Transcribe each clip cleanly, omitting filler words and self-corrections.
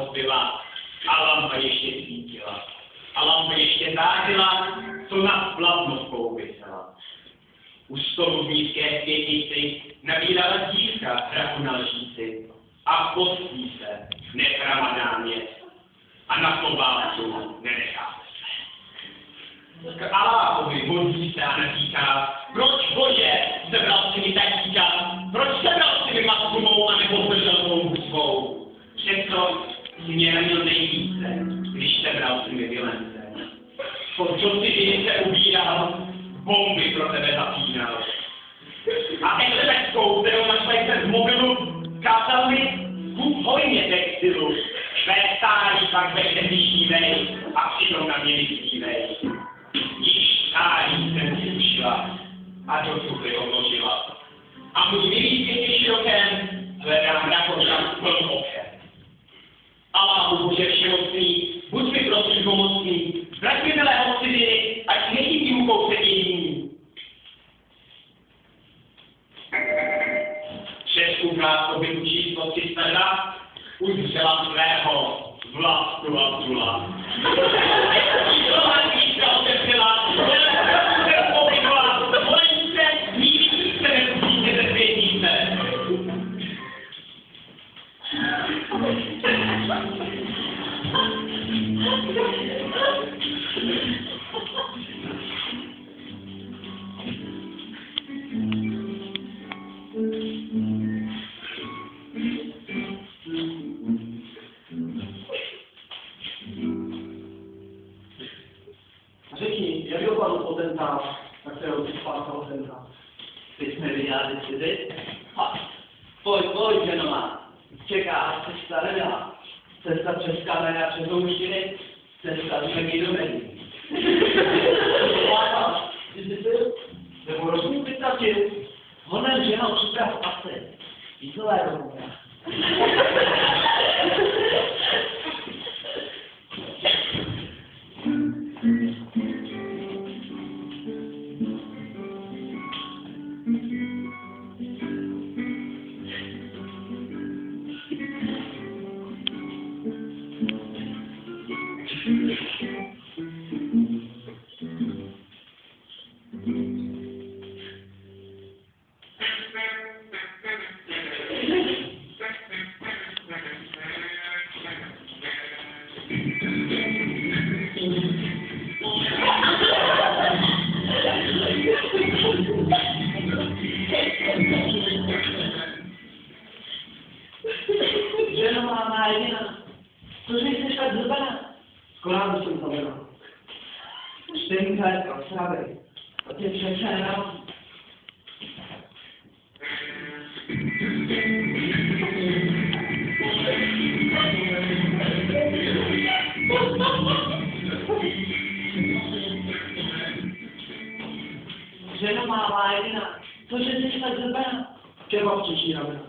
opila a lampa ještě svítila. A lampa ještě zářila, co nad plavnoskou visela. U stolu v nízké světnici nabírala dívka hrachu na lžíci a postí se nepramadá měc a na klobásu nenechá se. K Aláhovi modlí se a natýká: proč, Bože, sebral si mi tatíka? Proč sebral si mi matku mou a nepodržel mou svou? Přesto si mě neměl nejvíce, když sebral si mi Vilence. Po co si viny se ubíral, bomby pro tebe zapínal. A SMS-kou, kterou našla jsem z mobilu, kázal mi kup hojně textilu. Tvé stáří pak ve mě vyšívej a přitom na mě vystívej. Již stáří jsem si ušila a do cukry odložila. A můj milý světě širokém hledám rakošan pln okem. Alláhu Bože všemocný, buď mi prosím pomocný, vrať mi milého ciziny, ať nejím výukou se jediný. Přeskuká to by číslo 302, uzřela svého Vlastu Abdula. Číslo Markýška otevřela, se povinula, volenice, nikdy se nepustíte ze světnice. Řekni, jak dopadl potentát, na kterou si spáchal atentát? Teď jsme vyjádli si pojď, ženová. Čeká cesta neměla. Cesta přes kamery a přes houštiny, cesta z Megy do Megy. Ty jsi byl? Nebo rozumím vytratil? Honem ženou připrav asi. Jízlové domů. Ženová má jediná. Cože jsi tak zrbená? Koránu jsem znamená. Čtenka je proslavej. O tě přece jenom. Ženová má jediná. Cože jsi tak zrbená? Kebab přičí ramena.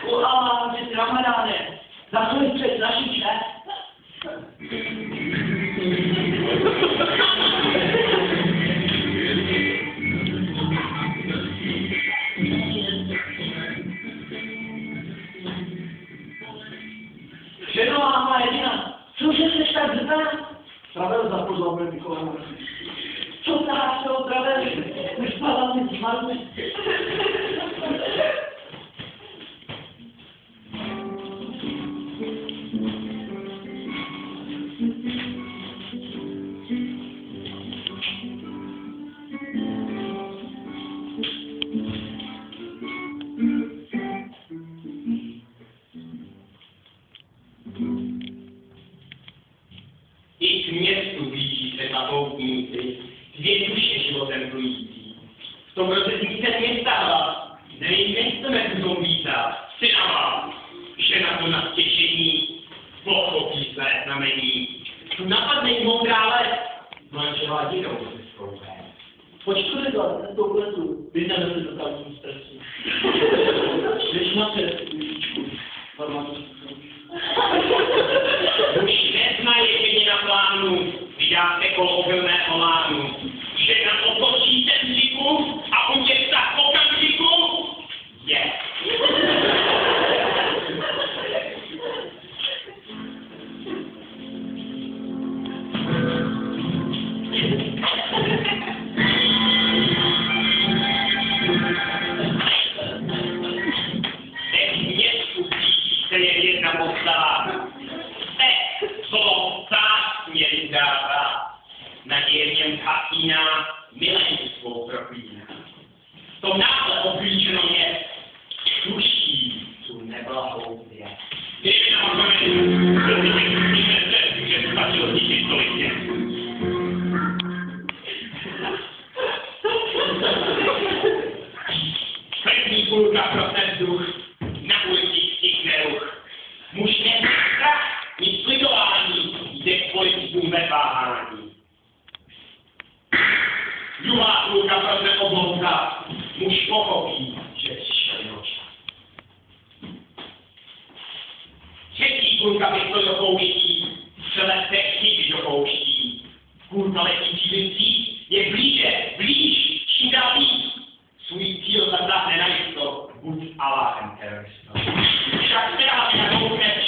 Uhala, ty ramadáne. Za co jsi před naší čest? Ženová má jediná. Cože jsi tak zrbená? Travel zapozval mě Mikolána. Co táš se otravel? Vypadá mi zmarný. I k městu blíží se na poutníci, dvě duše životem plující. V tom rozezní se města hlas, nevím, nechceme tu vítá, syna má, žena to na stěšení, pochopí své znamení. Tu napadne jí moudrá les, manžela jinou se zkoupe. Pojď to dělat, ten tou letu, vyjdeme se do totální stresu. Když na před, Lužičku, farmářů. Už nezna jedině na plánu, vydá se kolo obilného lánu. Žena otočí tenziku a u města v okamžiku je. To náhle oblíčeno mě tuší tu neblahou věc. Když že stačilo díky stoličně. První půlka prosne vzduch, na ulicích stichne ruch. Muž nemá strach, nic slidování, jde k politikům bez váhání. Druhá půlka prosne oblouka, muž pochopí, že přišel jeho čas. Třetí půlka pistoli do pouští, střelec se chyby do pouští. Půlka letící vincí je blíž, čím dál víc. Svůj cíl zatáhne na jisto, buď Allahem teroristou. Však která mi nakoukne